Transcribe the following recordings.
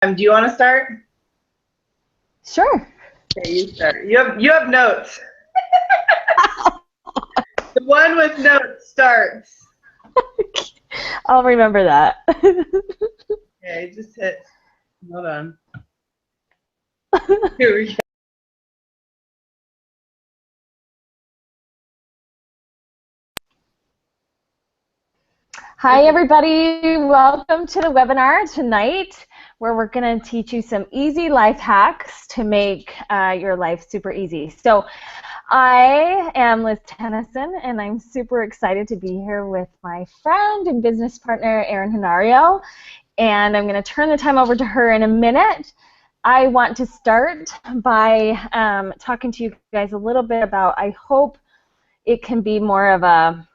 Do you want to start? Sure. Okay, you start. You have notes. The one with notes starts. I'll remember that. Okay, just hit. Hold on. Here we go. Hi, everybody. Welcome to the webinar tonight, where we're going to teach you some easy life hacks to make your life super easy. So I am Liz Tennyson, and I'm super excited to be here with my friend and business partner, Erin Henario. And I'm going to turn the time over to her in a minute. I want to start by talking to you guys a little bit about, I hope it can be more of a,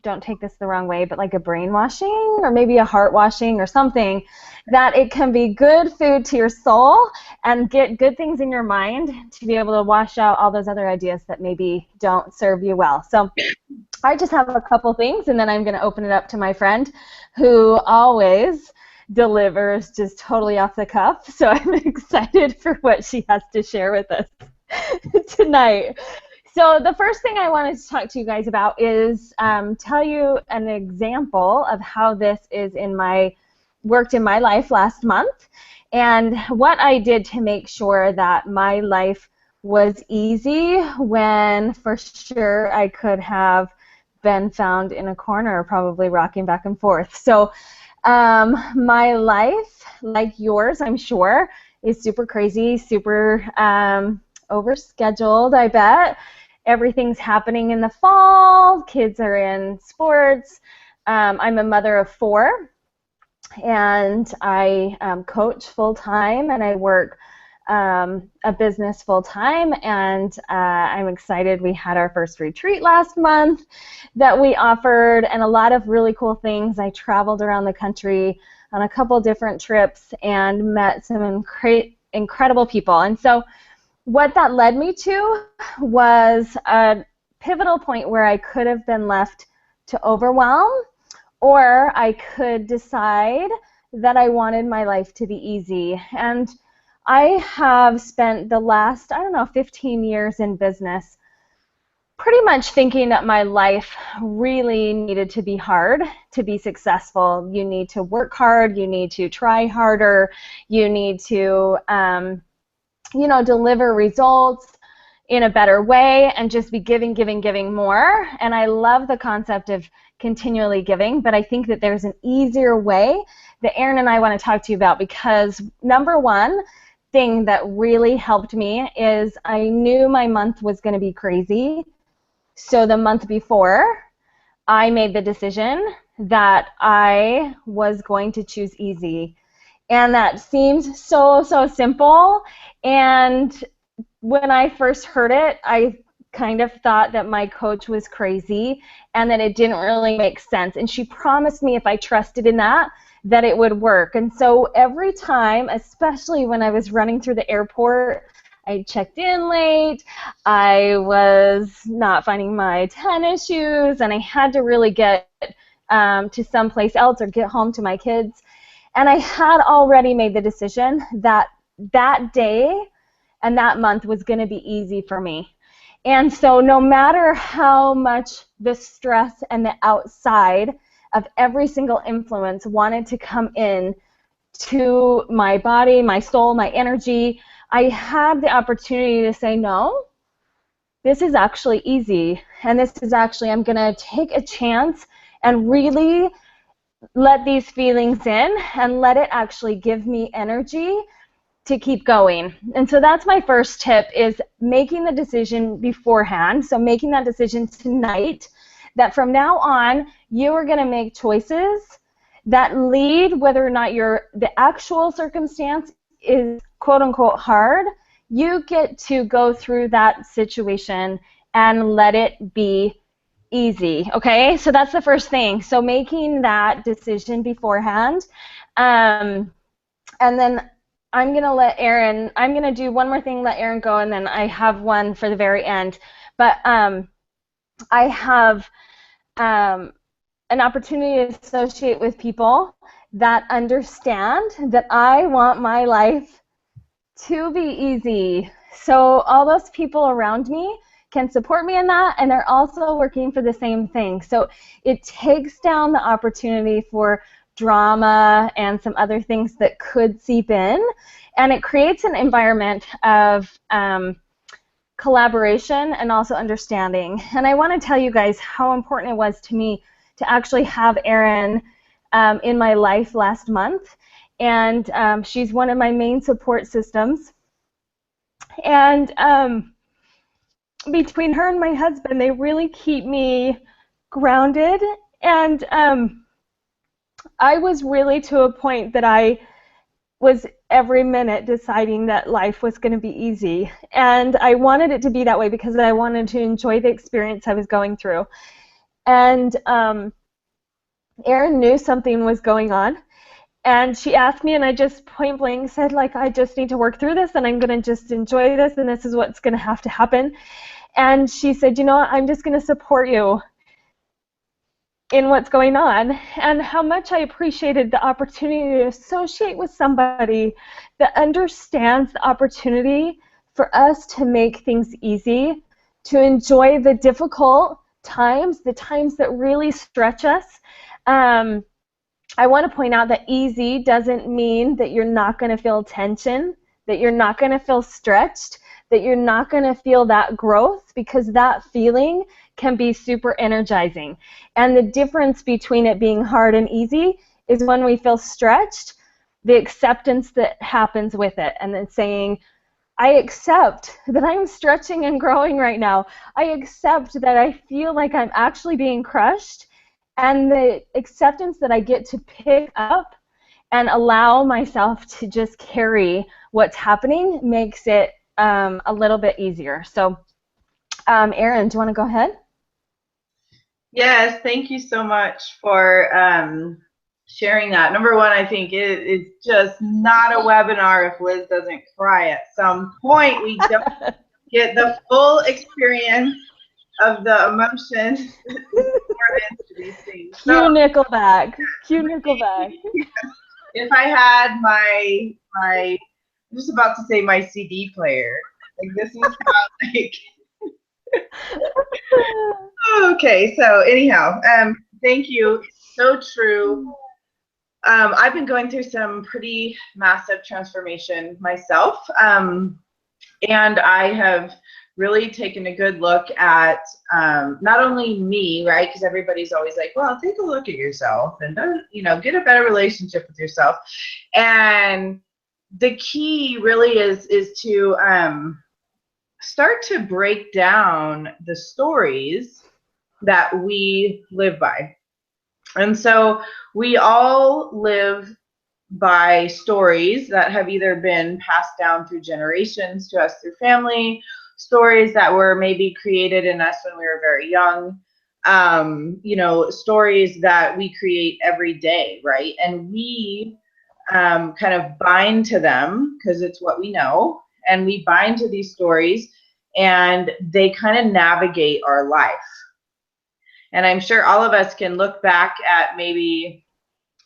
don't take this the wrong way, but like a brainwashing or maybe a heart washing or something, that it can be good food to your soul and get good things in your mind to be able to wash out all those other ideas that maybe don't serve you well. So I just have a couple things, and then I'm going to open it up to my friend who always delivers just totally off the cuff. So I'm excited for what she has to share with us tonight. So the first thing I wanted to talk to you guys about is tell you an example of how this is worked in my life last month, and what I did to make sure that my life was easy when for sure I could have been found in a corner probably rocking back and forth. So my life, like yours, I'm sure, is super crazy, super overscheduled, I bet. Everything's happening in the fall. Kids are in sports. I'm a mother of 4, and I coach full-time, and I work a business full-time, and I'm excited. We had our first retreat last month that we offered, and a lot of really cool things. I traveled around the country on a couple different trips and met some incredible people. And so what that led me to was a pivotal point where I could have been left to overwhelm, or I could decide that I wanted my life to be easy. And I have spent the last, 15 years in business pretty much thinking that my life really needed to be hard to be successful. You need to work hard, you need to try harder, you need to deliver results in a better way and just be giving more. And I love the concept of continually giving, but I think that there's an easier way that Erin and I want to talk to you about, because number one thing that really helped me is I knew my month was going to be crazy. So the month before, I made the decision that I was going to choose easy. And that seemed so simple. And when I first heard it, I kind of thought that my coach was crazy and that it didn't really make sense. And she promised me if I trusted in that it would work. And so every time, especially when I was running through the airport, I checked in late, I was not finding my tennis shoes, and I had to really get to someplace else or get home to my kids. And I had already made the decision that that day and that month was going to be easy for me. And so no matter how much the stress and the outside of every single influence wanted to come in to my body, my soul, my energy, I had the opportunity to say, no, this is actually easy. And this is actually, I'm going to take a chance and really let these feelings in and let it actually give me energy to keep going. And so that's my first tip, is making the decision beforehand. So making that decision tonight that from now on you are going to make choices that lead, whether or not the actual circumstance is quote unquote hard, you get to go through that situation and let it be easy. Okay, so that's the first thing. So making that decision beforehand. And then I'm going to let Erin, I'm going to do one more thing, let Erin go, and then I have one for the very end. But I have an opportunity to associate with people that understand that I want my life to be easy. So all those people around me can support me in that, and they're also working for the same thing. So it takes down the opportunity for drama and some other things that could seep in, and it creates an environment of collaboration and also understanding. And I want to tell you guys how important it was to me to actually have Erin in my life last month. And she's one of my main support systems. And between her and my husband, they really keep me grounded. And I was really to a point that I was every minute deciding that life was going to be easy. And I wanted it to be that way because I wanted to enjoy the experience I was going through. And Erin knew something was going on. And she asked me, and I just point blank said, like, I just need to work through this, and I'm going to just enjoy this, and this is what's going to have to happen. And she said, you know what, I'm just going to support you in what's going on. And how much I appreciated the opportunity to associate with somebody that understands the opportunity for us to make things easy, to enjoy the difficult times, the times that really stretch us. I want to point out that easy doesn't mean that you're not going to feel tension, that you're not going to feel stretched, that you're not going to feel that growth, because that feeling can be super energizing. And the difference between it being hard and easy is when we feel stretched, the acceptance that happens with it, and then saying, I accept that I'm stretching and growing right now. I accept that I feel like I'm actually being crushed, and the acceptance that I get to pick up and allow myself to just carry what's happening makes it a little bit easier. So, Erin, do you want to go ahead? Yes, thank you so much for sharing that. Number one, I think it is just not a webinar if Liz doesn't cry at some point. We don't get the full experience of the emotions into these things. Cue Nickelback. Cue Nickelback. If I had my I'm just about to say my CD player. Like, this is how, like. Okay, so anyhow, thank you. It's so true. I've been going through some pretty massive transformation myself, and I have really taken a good look at not only me, right? Because everybody's always like, well, take a look at yourself and, get a better relationship with yourself. And the key really is to start to break down the stories that we live by. And so we all live by stories that have either been passed down through generations to us through family, stories that were maybe created in us when we were very young, stories that we create every day, right? And we kind of bind to them because it's what we know, and we bind to these stories, and they kind of navigate our life. And I'm sure all of us can look back at maybe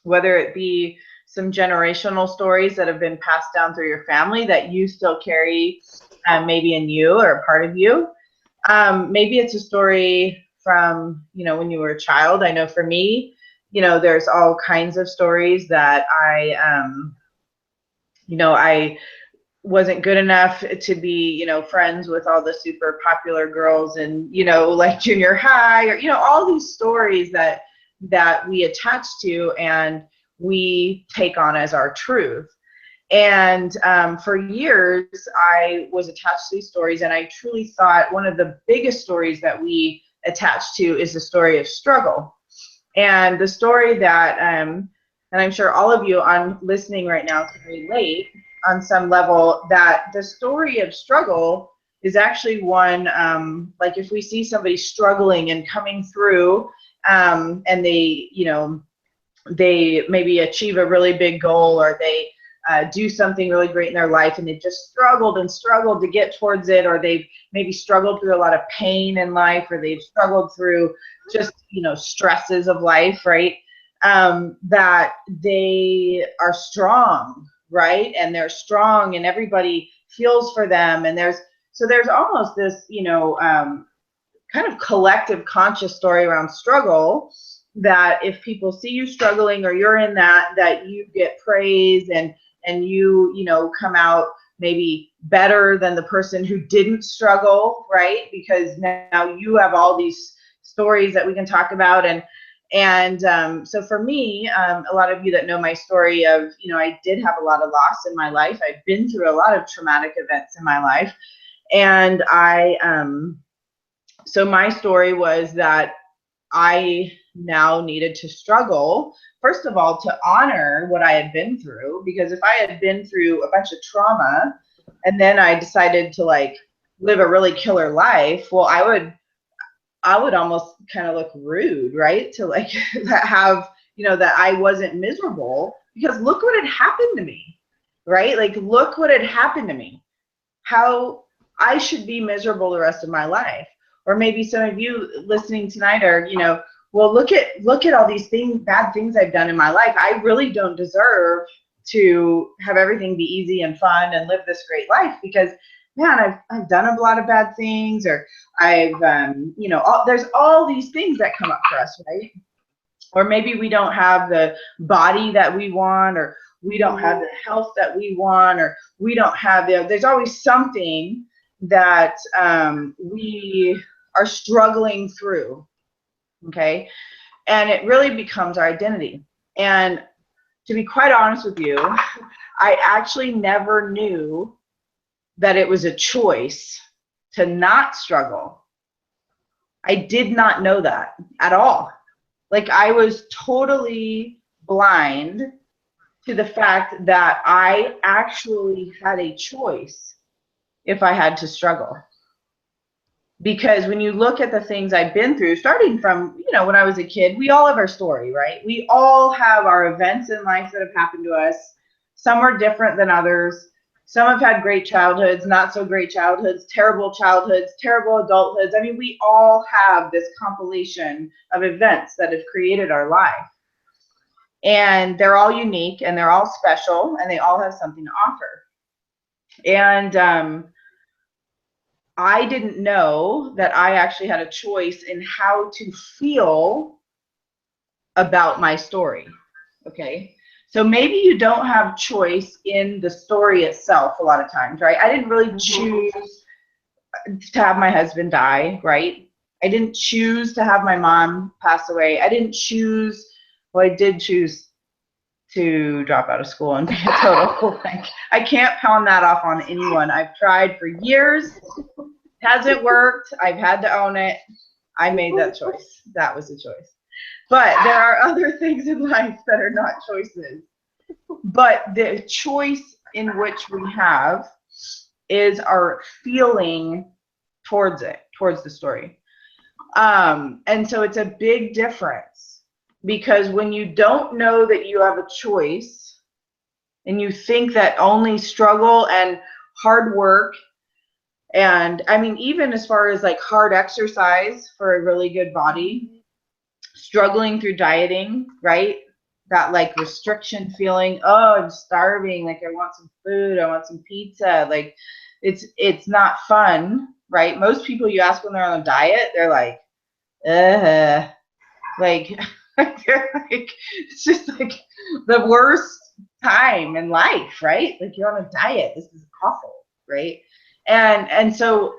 whether it be some generational stories that have been passed down through your family that you still carry maybe in you or a part of you. Maybe it's a story from, when you were a child. I know for me, there's all kinds of stories that I wasn't good enough to be, friends with all the super popular girls in, like junior high, or, all these stories that we attach to and we take on as our truth. And for years, I was attached to these stories, and I truly thought one of the biggest stories that we attach to is the story of struggle. And the story that, and I'm sure all of you on listening right now can relate on some level, that the story of struggle is actually one, like if we see somebody struggling and coming through, and they, they maybe achieve a really big goal, or they do something really great in their life, and they've just struggled and struggled to get towards it, or they've maybe struggled through a lot of pain in life, or they've struggled through just, stresses of life, right? that they are strong, right? And they're strong, and everybody feels for them. And there's almost this, kind of collective conscious story around struggle, that if people see you struggling or you're in that you get praise, and you come out maybe better than the person who didn't struggle, right? Because now you have all these stories that we can talk about. And so for me, a lot of you that know my story of, I did have a lot of loss in my life. I've been through a lot of traumatic events in my life. And so my story was that I now needed to struggle, first of all, to honor what I had been through. Because if I had been through a bunch of trauma and then I decided to like live a really killer life, well, I would almost kind of look rude, right? To like have, that I wasn't miserable, because look what had happened to me, right? Like, look what had happened to me. How I should be miserable the rest of my life. Or maybe some of you listening tonight are, well, look at all these bad things I've done in my life. I really don't deserve to have everything be easy and fun and live this great life, because man, I've done a lot of bad things, or I've, there's all these things that come up for us, right? Or maybe we don't have the body that we want, or we don't have the health that we want, or we don't have there's always something that we are struggling through, okay? And it really becomes our identity. And to be quite honest with you, I actually never knew that it was a choice to not struggle. I did not know that at all. Like, I was totally blind to the fact that I actually had a choice if I had to struggle. Because when you look at the things I've been through, starting from, when I was a kid, we all have our story, right? We all have our events in life that have happened to us. Some are different than others. Some have had great childhoods, not so great childhoods, terrible adulthoods. I mean, we all have this compilation of events that have created our life. And they're all unique, and they're all special, and they all have something to offer. And I didn't know that I actually had a choice in how to feel about my story, okay? So maybe you don't have choice in the story itself a lot of times, right? I didn't really choose to have my husband die, right? I didn't choose to have my mom pass away. I didn't choose, well, I did choose to drop out of school and be a total, like, I can't pound that off on anyone. I've tried for years. Hasn't worked. I've had to own it. I made that choice. That was a choice. But there are other things in life that are not choices. But the choice in which we have is our feeling towards it, towards the story. And so it's a big difference, because when you don't know that you have a choice, and you think that only struggle and hard work, and I mean, even as far as like hard exercise for a really good body, struggling through dieting, right? That like restriction feeling, oh, I'm starving, like I want some food, I want some pizza, like it's not fun, right? Most people you ask when they're on a diet, they're like, like they're like, it's just like the worst time in life, right? Like, you're on a diet, this is awful, right? And so,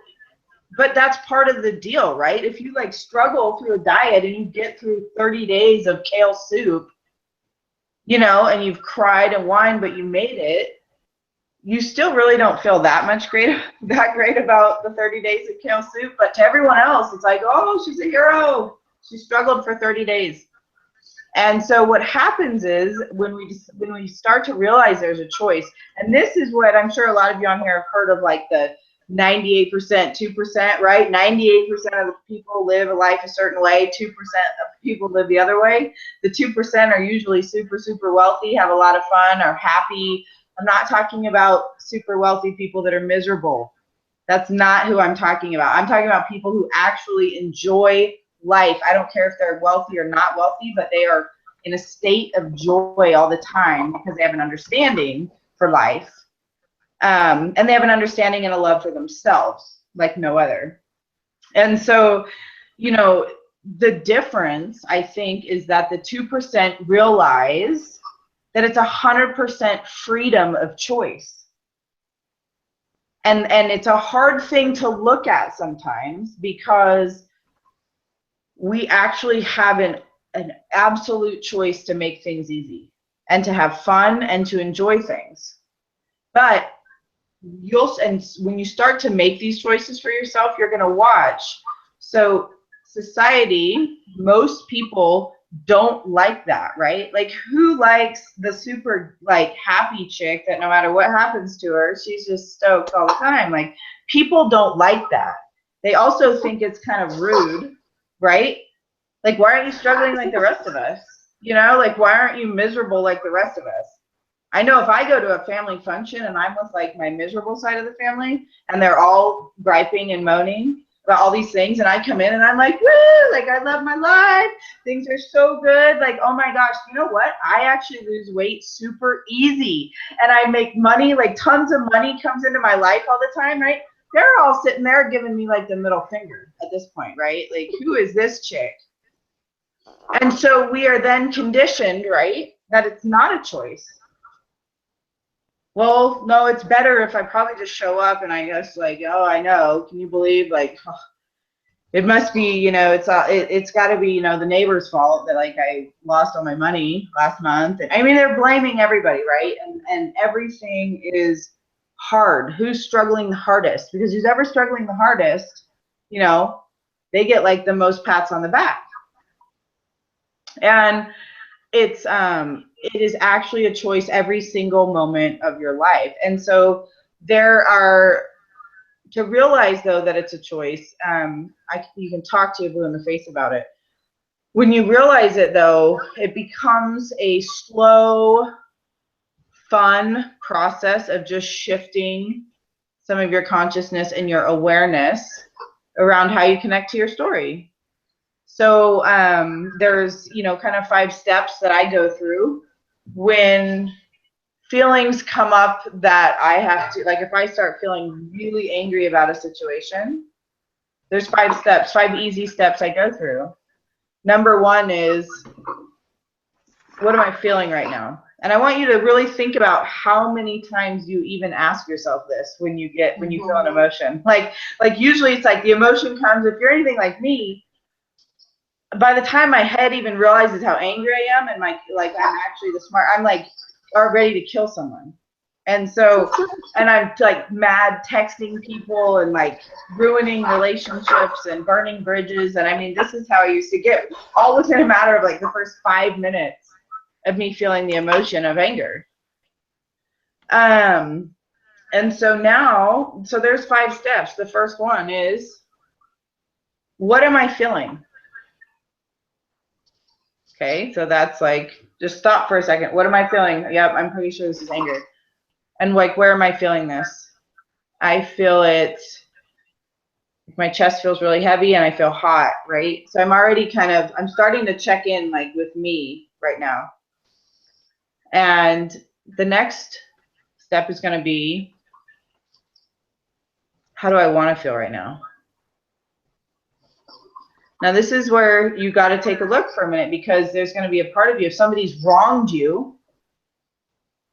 but that's part of the deal, right? If you like struggle through a diet and you get through 30 days of kale soup, and you've cried and whined, but you made it, you still really don't feel that great about the 30 days of kale soup. But to everyone else, it's like, oh, she's a hero. She struggled for 30 days. And so what happens is when we start to realize there's a choice, and this is what I'm sure a lot of you on here have heard of, like the 98%, 2%, right? 98% of the people live a life a certain way, 2% of people live the other way. The 2% are usually super, super wealthy, have a lot of fun, are happy. I'm not talking about super wealthy people that are miserable. That's not who I'm talking about. I'm talking about people who actually enjoy life. I don't care if they're wealthy or not wealthy, but they are in a state of joy all the time because they have an understanding for life. And they have an understanding and a love for themselves like no other. And so, you know, the difference, I think, is that the 2% realize that it's 100% freedom of choice. And it's a hard thing to look at sometimes because we actually have an absolute choice to make things easy and to have fun and to enjoy things. But when you start to make these choices for yourself, you're going to watch. So society, most people don't like that, right? Like, who likes the super like happy chick that no matter what happens to her, she's just stoked all the time? Like, people don't like that. They also think it's kind of rude, right? Like, why aren't you struggling like the rest of us? You know, like, why aren't you miserable like the rest of us? I know if I go to a family function and I'm with like my miserable side of the family and they're all griping and moaning about all these things, and I come in and I'm like, woo, like, I love my life. Things are so good. Like, oh my gosh, you know what? I actually lose weight super easy and I make money, like tons of money comes into my life all the time, right? They're all sitting there giving me like the middle finger at this point, right? Like, who is this chick? And so we are then conditioned, right, that it's not a choice. Well, no, it's better if I probably just show up and I just like, oh, I know. Can you believe, like, oh, it must be, you know, it's got to be, you know, the neighbor's fault that like I lost all my money last month. And I mean, they're blaming everybody, right? And everything is hard. Who's struggling the hardest? Because who's ever struggling the hardest, you know, they get like the most pats on the back. And it is actually a choice every single moment of your life. And so to realize though that it's a choice, you can talk to a blue in the face about it. When you realize it though, it becomes a slow, fun process of just shifting some of your consciousness and your awareness around how you connect to your story. So there's, you know, kind of 5 steps that I go through when feelings come up that I have to, like, if I start feeling really angry about a situation, there's 5 steps, 5 easy steps I go through. Number 1 is, what am I feeling right now? And I want you to really think about how many times you even ask yourself this when you feel an emotion. Like usually it's like the emotion comes, if you're anything like me, by the time my head even realizes how angry I am and I'm actually the smart, I'm like ready to kill someone. And so, and I'm like mad texting people and like ruining relationships and burning bridges. And I mean, this is how I used to get, all within a matter of like the first 5 minutes of me feeling the emotion of anger. And so now, so there's 5 steps. The first one is, what am I feeling? Okay, so that's like, just stop for a second. What am I feeling? Yep, I'm pretty sure this is anger. And like, where am I feeling this? I feel it, my chest feels really heavy and I feel hot, right? So I'm already I'm starting to check in like with me right now. And the next step is going to be, how do I want to feel right now? Now, this is where you got to take a look for a minute, because there's going to be a part of you, if somebody's wronged you,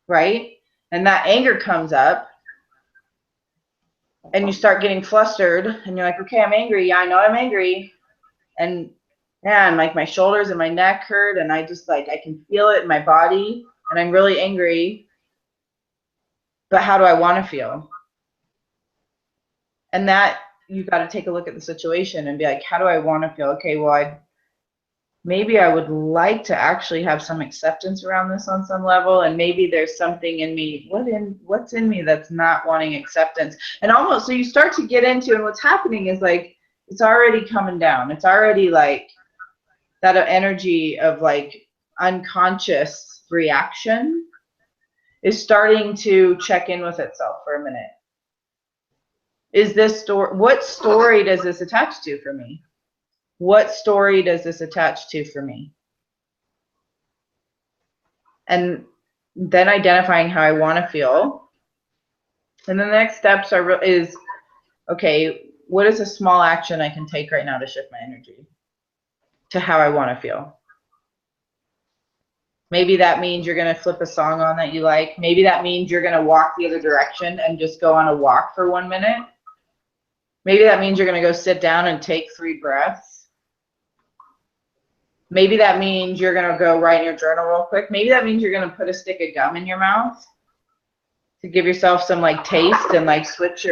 right, and that anger comes up, and you start getting flustered, and you're like, okay, I'm angry. Yeah, I know I'm angry. And man, like my shoulders and my neck hurt, and I just like, I can feel it in my body, and I'm really angry. But how do I want to feel? And that, you got to take a look at the situation and be like, how do I want to feel? Okay, well, maybe I would like to actually have some acceptance around this on some level, and maybe there's something in me, what's in me that's not wanting acceptance. And almost, so you start to get into, and what's happening is like, it's already coming down. It's already like that energy of like unconscious reaction is starting to check in with itself for a minute. Is this story, what story does this attach to for me? What story does this attach to for me? and then identifying how I want to feel. And then the next steps is, okay, what is a small action I can take right now to shift my energy to how I want to feel? Maybe that means you're going to flip a song on that you like. Maybe that means you're going to walk the other direction and just go on a walk for 1 minute. Maybe that means you're going to go sit down and take 3 breaths. Maybe that means you're going to go write in your journal real quick. Maybe that means you're going to put a stick of gum in your mouth to give yourself some like taste and like switch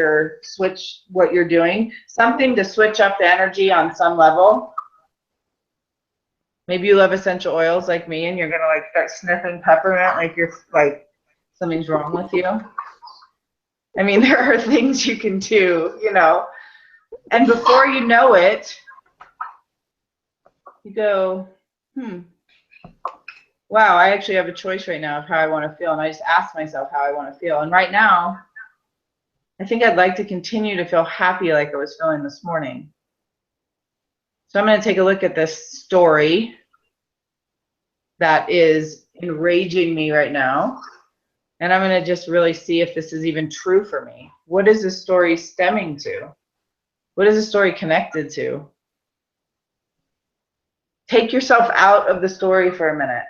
what you're doing. Something to switch up the energy on some level. Maybe you love essential oils like me and you're going to like start sniffing peppermint like you're like something's wrong with you. I mean, there are things you can do, you know. And before you know it, you go, wow, I actually have a choice right now of how I want to feel. And I just ask myself how I want to feel. And right now, I think I'd like to continue to feel happy like I was feeling this morning. So I'm going to take a look at this story that is enraging me right now. And I'm going to just really see if this is even true for me. What is this story stemming to? What is the story connected to? Take yourself out of the story for a minute.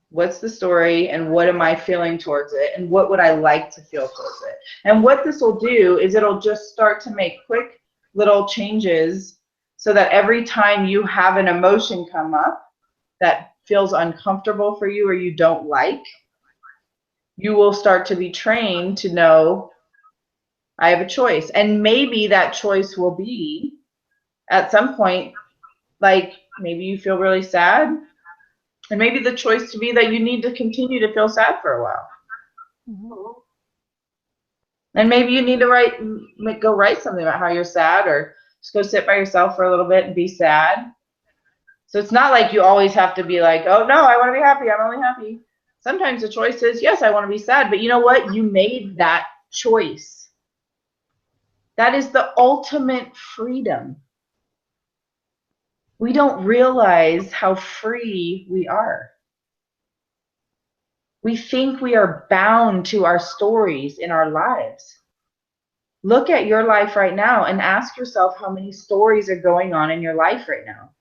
What's the story and what am I feeling towards it? And what would I like to feel towards it? And what this will do is it'll just start to make quick little changes so that every time you have an emotion come up that feels uncomfortable for you or you don't like, you will start to be trained to know I have a choice. And maybe that choice will be at some point, like maybe you feel really sad. And maybe the choice to be that you need to continue to feel sad for a while. Mm-hmm. And maybe you need to go write something about how you're sad, or just go sit by yourself for a little bit and be sad. So it's not like you always have to be like, oh no, I want to be happy, I'm only happy. Sometimes the choice is, yes, I want to be sad, but you know what? You made that choice. That is the ultimate freedom. We don't realize how free we are. We think we are bound to our stories in our lives. Look at your life right now and ask yourself how many stories are going on in your life right now.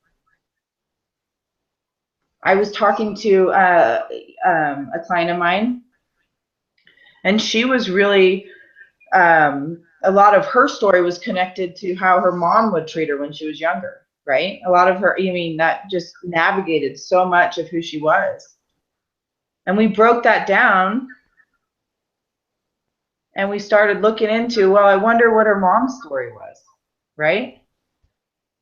I was talking to a client of mine, and she was really, a lot of her story was connected to how her mom would treat her when she was younger, right? A lot of her, that just navigated so much of who she was. And we broke that down and we started looking into, well, I wonder what her mom's story was, right?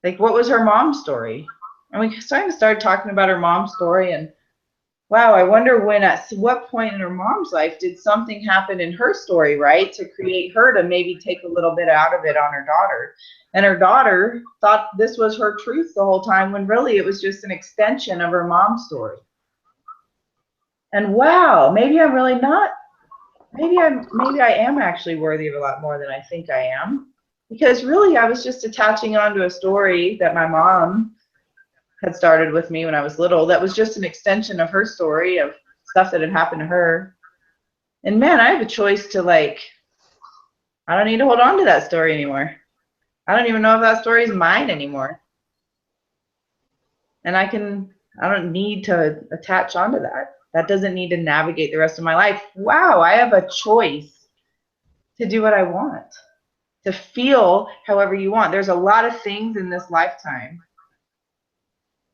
Like, what was her mom's story? And we started talking about her mom's story, and wow, I wonder at what point in her mom's life did something happen in her story, right, to create her to maybe take a little bit out of it on her daughter. And her daughter thought this was her truth the whole time, when really it was just an extension of her mom's story. And wow, maybe I'm really not, maybe I am actually worthy of a lot more than I think I am. Because really I was just attaching onto a story that my mom had started with me when I was little that was just an extension of her story of stuff that had happened to her. And man, I have a choice to, like, I don't need to hold on to that story anymore. I don't even know if that story is mine anymore. And I don't need to attach onto that. That doesn't need to navigate the rest of my life. Wow, I have a choice to do what I want, to feel however you want. There's a lot of things in this lifetime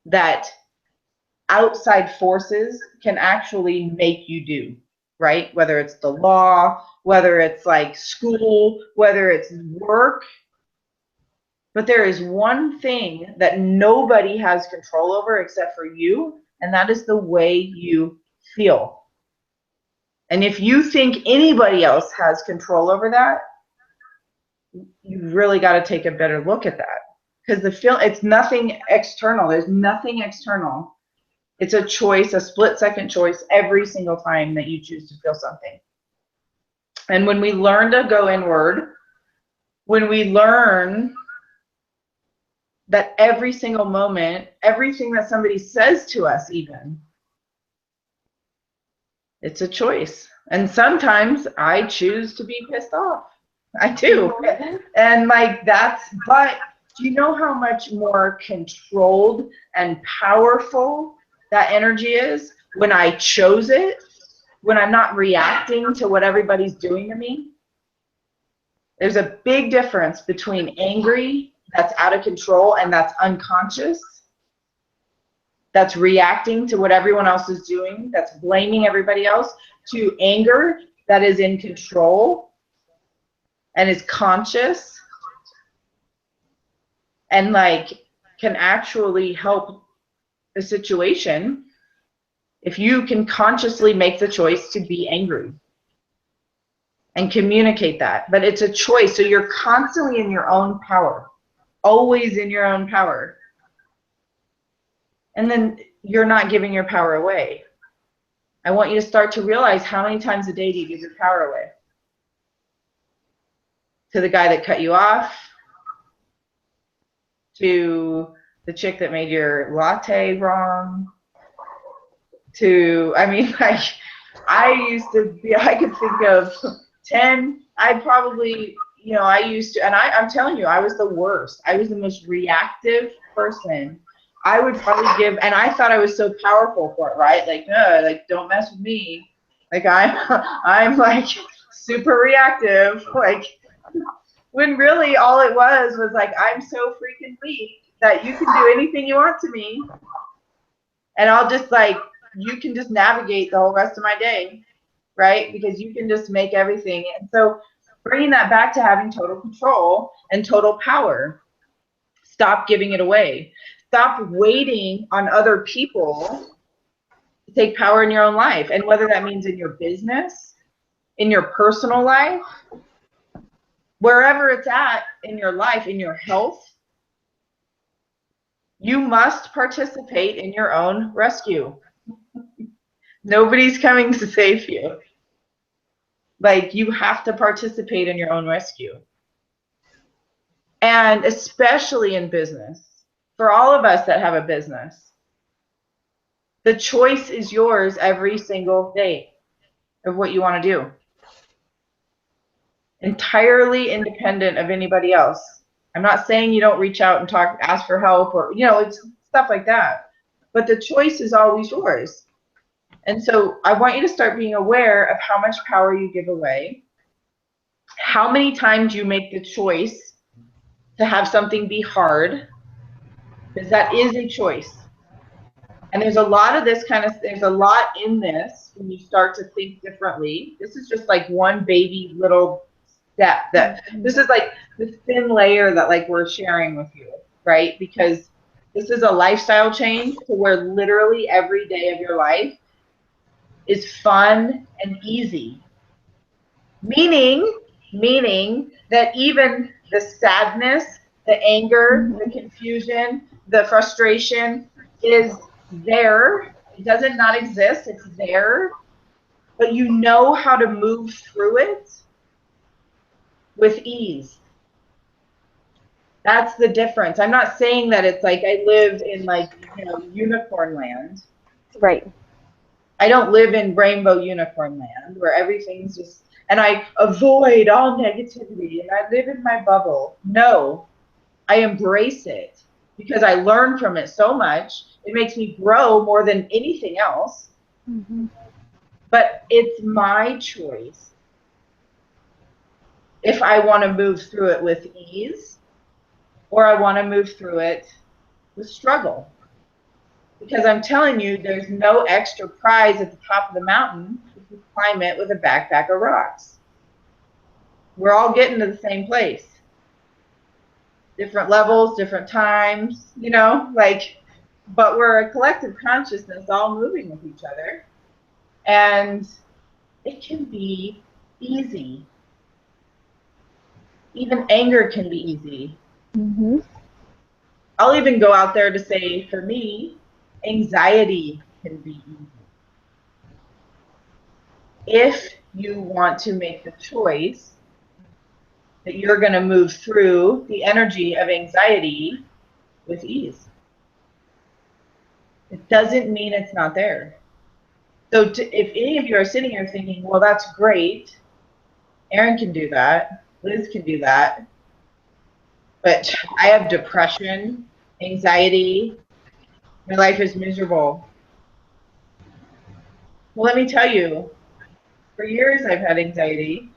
that outside forces can actually make you do, right? Whether it's the law, whether it's like school, whether it's work. But there is one thing that nobody has control over except for you, and that is the way you feel. And if you think anybody else has control over that, you really got to take a better look at that. Because it's nothing external. There's nothing external. It's a choice, a split-second choice every single time that you choose to feel something. And when we learn to go inward, when we learn that every single moment, everything that somebody says to us even, It's a choice. And sometimes I choose to be pissed off. I do. And like but do you know how much more controlled and powerful that energy is when I chose it? When I'm not reacting to what everybody's doing to me? There's a big difference between angry, that's out of control and that's unconscious, that's reacting to what everyone else is doing, that's blaming everybody else, to anger that is in control and is conscious and like can actually help the situation if you can consciously make the choice to be angry and communicate that. But it's a choice, so you're constantly in your own power, always in your own power. And then you're not giving your power away. I want you to start to realize, how many times a day do you give your power away? To the guy that cut you off, to the chick that made your latte wrong, to, I mean, like, I used to be, I could think of 10, I probably, you know, I used to, and I'm telling you, I was the worst. I was the most reactive person. I would probably give, and I thought I was so powerful for it, right? Like, no, like, don't mess with me. Like, I'm like super reactive. Like, when really all it was like, I'm so freaking weak that you can do anything you want to me. And I'll just like, you can just navigate the whole rest of my day, right? Because you can just make everything. And so bringing that back to having total control and total power. Stop giving it away. Stop waiting on other people to take power in your own life. And whether that means in your business, in your personal life, wherever it's at in your life, in your health, you must participate in your own rescue. Nobody's coming to save you. Like, you have to participate in your own rescue. And especially in business, for all of us that have a business, the choice is yours every single day of what you want to do. Entirely independent of anybody else. I'm not saying you don't reach out and talk, ask for help, or, you know, it's stuff like that. But the choice is always yours. And so I want you to start being aware of how much power you give away, how many times you make the choice to have something be hard, because that is a choice. And there's a lot of this kind of, there's a lot in this when you start to think differently. This is just like one baby little step that, this is like this thin layer that like we're sharing with you, right? Because this is a lifestyle change to where literally every day of your life is fun and easy. Meaning that even the sadness, the anger, the confusion, the frustration is there. It doesn't not exist, it's there. But you know how to move through it with ease. That's the difference. I'm not saying that it's like I live in like, you know, unicorn land. Right. I don't live in rainbow unicorn land where everything's just, and I avoid all negativity and I live in my bubble. No, I embrace it because I learn from it so much. It makes me grow more than anything else. Mm-hmm. But it's my choice if I want to move through it with ease or I want to move through it with struggle. Because I'm telling you, there's no extra prize at the top of the mountain if you climb it with a backpack of rocks. We're all getting to the same place. Different levels, different times, you know, like, but we're a collective consciousness all moving with each other. And it can be easy. Even anger can be easy. Mm-hmm. I'll even go out there to say, for me, anxiety can be easy. If you want to make the choice that you're going to move through the energy of anxiety with ease. It doesn't mean it's not there. So if any of you are sitting here thinking, well, that's great, Erin can do that, Liz can do that, but I have depression, anxiety, my life is miserable. Well, let me tell you, for years I've had anxiety.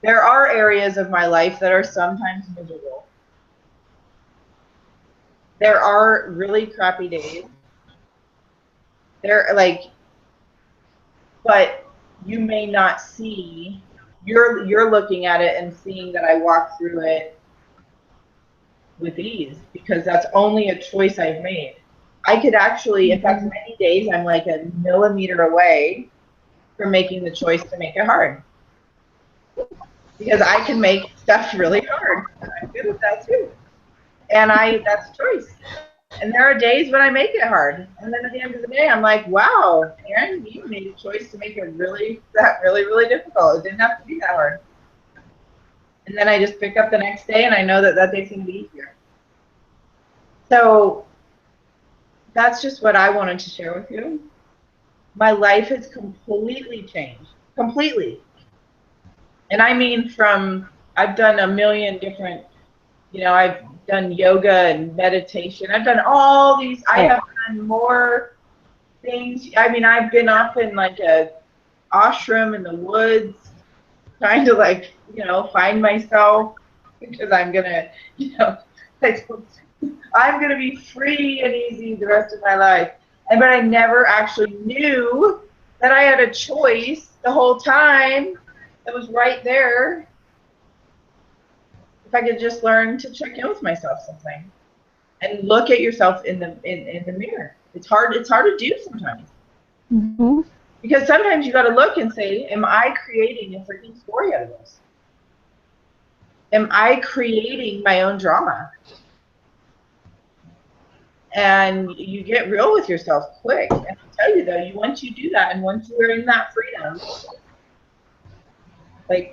There are areas of my life that are sometimes miserable. There are really crappy days. They're like, but you may not see. You're looking at it and seeing that I walk through it with ease because that's only a choice I've made. I could actually, in fact, many days I'm like a millimeter away from making the choice to make it hard. Because I can make stuff really hard. I'm good with that too. And that's a choice. And there are days when I make it hard. And then at the end of the day, I'm like, wow, Erin, you made a choice to make it really difficult. It didn't have to be that hard. And then I just pick up the next day and I know that day's going to be easier. So that's just what I wanted to share with you. My life has completely changed. Completely. And I mean I've done a million different, I've done yoga and meditation. I've done all these. I have done more things. I mean, I've been up in like a ashram in the woods trying to find myself because I'm going to, I'm going to be free and easy the rest of my life. But I never actually knew that I had a choice the whole time that was right there. If I could just learn to check in with myself something and look at yourself in the mirror. It's hard to do sometimes. Mm-hmm. Because sometimes you got to look and say, am I creating a freaking story out of this? Am I creating my own drama? And you get real with yourself quick. And I'll tell you though, once you do that and once you're in that freedom, like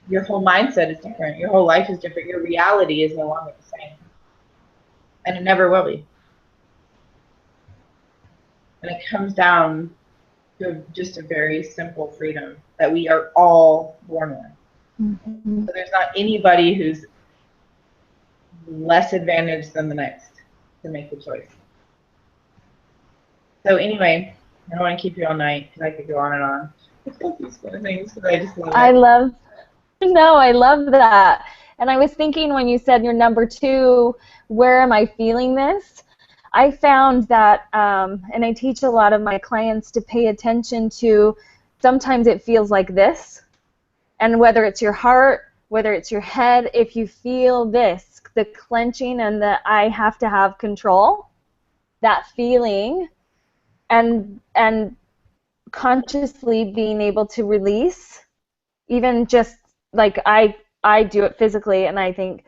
your whole mindset is different. Your whole life is different. Your reality is no longer the same. And it never will be. And it comes down to just a very simple freedom that we are all born with. Mm-hmm. So there's not anybody who's less advantaged than the next to make the choice. So anyway, I don't want to keep you all night because I could go on and on. These kind of things because I just love it. I love that. And I was thinking when you said you're number 2, where am I feeling this? I found that, and I teach a lot of my clients to pay attention to, sometimes it feels like this, and whether it's your heart, whether it's your head, if you feel this, the clenching and the I have to have control, that feeling, and consciously being able to release, even just like I do it physically, and I think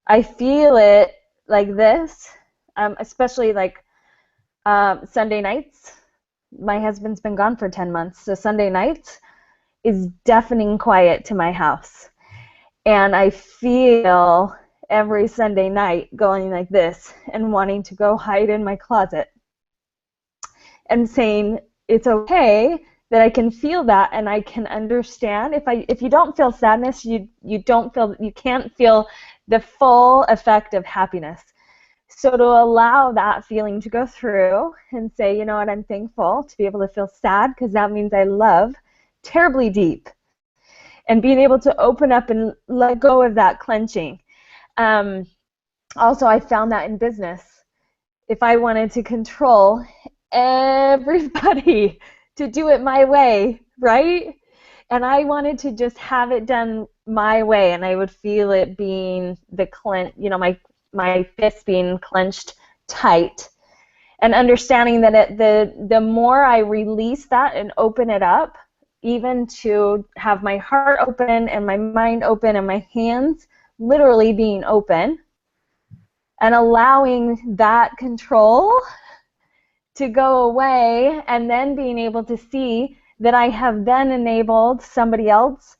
I feel it like this, especially like Sunday nights. My husband's been gone for 10 months, so Sunday nights is deafening quiet to my house. And I feel every Sunday night going like this and wanting to go hide in my closet and saying it's okay that I can feel that and I can understand. If you don't feel sadness, you can't feel the full effect of happiness. So to allow that feeling to go through and say, you know what, I'm thankful to be able to feel sad because that means I love terribly deep. And being able to open up and let go of that clenching. Also, I found that in business. If I wanted to control everybody to do it my way, right? And I wanted to just have it done my way, and I would feel it being my fist being clenched tight, and understanding that the more I release that and open it up, even to have my heart open and my mind open and my hands literally being open, and allowing that control to go away, and then being able to see that I have then enabled somebody else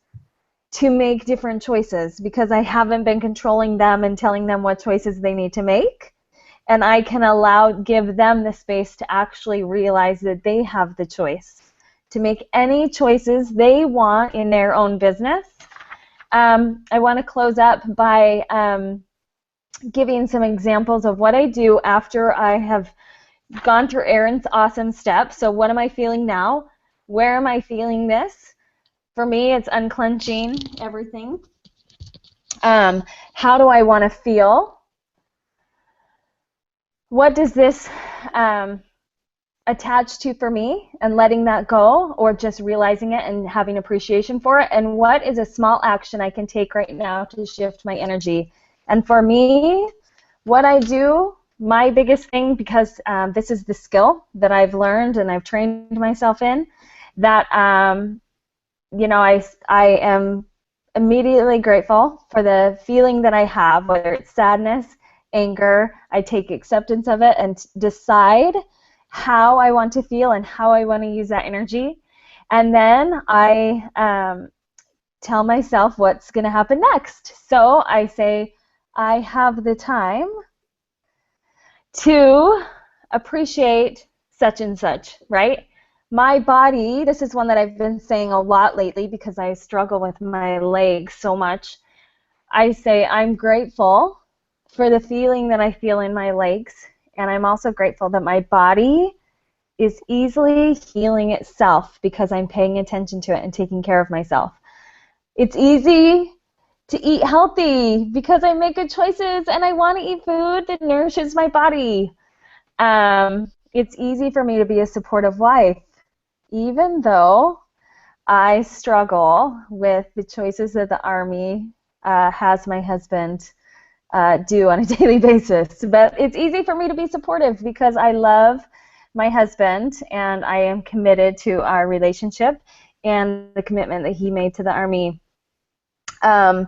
to make different choices because I haven't been controlling them and telling them what choices they need to make. and I can give them the space to actually realize that they have the choice to make any choices they want in their own business. I want to close up by giving some examples of what I do after I have gone through Erin's awesome steps. So what am I feeling now? Where am I feeling this? For me, it's unclenching everything. How do I want to feel? What does this attach to for me, and letting that go, or just realizing it and having appreciation for it? And what is a small action I can take right now to shift my energy? And for me, what I do, my biggest thing, because this is the skill that I've learned and I've trained myself in, that you know, I am immediately grateful for the feeling that I have, whether it's sadness, anger. I take acceptance of it and decide how I want to feel and how I want to use that energy. And then I tell myself what's going to happen next. So I say, I have the time to appreciate such and such, right? My body, this is one that I've been saying a lot lately because I struggle with my legs so much. I say I'm grateful for the feeling that I feel in my legs, and I'm also grateful that my body is easily healing itself because I'm paying attention to it and taking care of myself. It's easy to eat healthy because I make good choices and I want to eat food that nourishes my body. It's easy for me to be a supportive wife, even though I struggle with the choices that the Army has my husband do on a daily basis. But it's easy for me to be supportive because I love my husband and I am committed to our relationship and the commitment that he made to the Army. The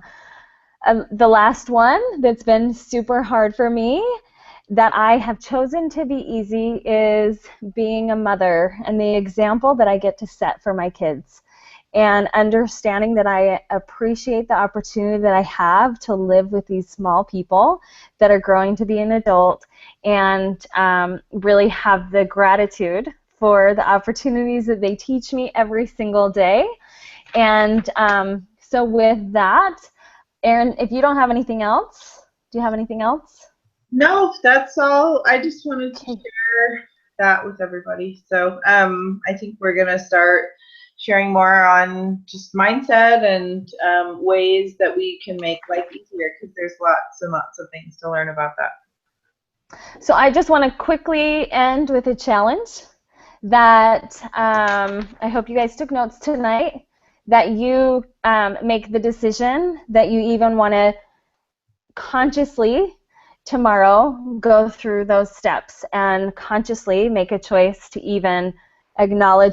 last one that's been super hard for me that I have chosen to be easy is being a mother and the example that I get to set for my kids, and understanding that I appreciate the opportunity that I have to live with these small people that are growing to be an adult, and really have the gratitude for the opportunities that they teach me every single day. And so with that, Erin, if you don't have anything else, do you have anything else? No, that's all. I just wanted to share that with everybody. So I think we're going to start sharing more on just mindset and ways that we can make life easier, because there's lots and lots of things to learn about that. So I just want to quickly end with a challenge that I hope you guys took notes tonight, that you make the decision that you even want to consciously tomorrow go through those steps and consciously make a choice to even acknowledge